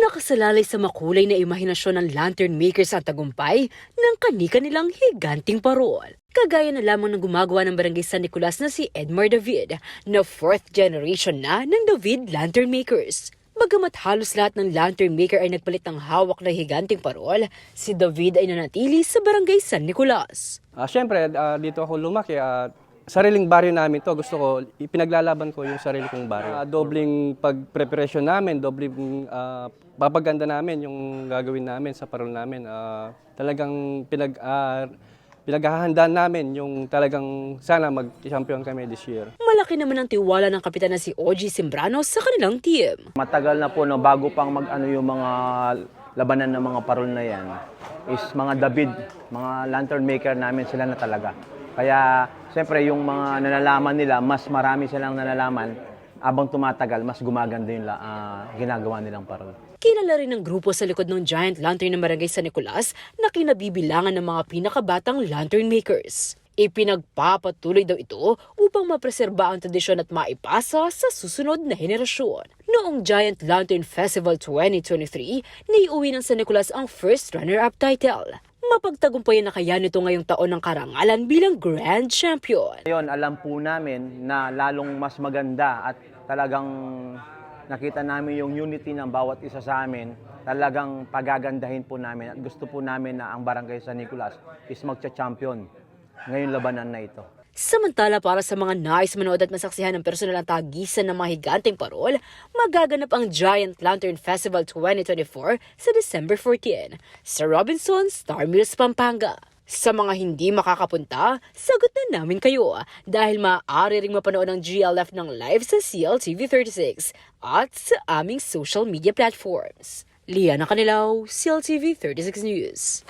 Nakasalalay sa makulay na imahinasyon ng lantern makers ang tagumpay ng kani-kanilang higanting parol. Kagaya na lamang ng gumagawa ng Barangay San Nicolas na si Edmar David, na 4th generation na ng David Lantern Makers. Bagamat halos lahat ng lantern maker ay nagpalit ng hawak na higanting parol, si David ay nanatili sa Barangay San Nicolas. Siyempre, dito ako lumaki. Sariling baryo namin to. Gusto ko, ipinaglalaban ko yung sarili kong baryo. Dobling pag-preparation namin, dobling papaganda namin yung gagawin namin sa parol namin. Talagang pinaghahandaan namin yung talagang sana mag-champion kami this year. Malaki naman ang tiwala ng kapitan na si OG Simbrano sa kanilang team. Matagal na po, no, bago pang yung mga labanan ng mga parol na yan, is mga David, mga lantern maker namin sila na talaga. Kaya, siyempre, yung mga nalalaman nila, mas marami silang nalalaman. Abang tumatagal, mas gumaganda yung ginagawa nilang parol. Kilala rin ng grupo sa likod ng giant lantern ng Barangay San Nicolas na kinabibilangan ng mga pinakabatang lantern makers. Ipinagpapatuloy daw ito upang mapreserba ang tradisyon at maipasa sa susunod na henerasyon. Noong Giant Lantern Festival 2023, naiuwi ng San Nicolas ang first runner-up title. Mapagtagumpayan na kaya nito ngayong taon ng karangalan bilang Grand Champion. Ngayon, alam po namin na lalong mas maganda at talagang nakita namin yung unity ng bawat isa sa amin. Talagang pagagandahin po namin at gusto po namin na ang Barangay San Nicolas is magcha-champion ngayong labanan na ito. Samantala, para sa mga nais manood at masaksihan ng personal ang tagisan ng mga higanting parol, magaganap ang Giant Lantern Festival 2024 sa December 14 sa Robinson, Star Mills, Pampanga. Sa mga hindi makakapunta, sagot na namin kayo dahil maaari ring mapanood ang GLF ng live sa CLTV 36 at sa aming social media platforms. Liana Canilao, CLTV 36 News.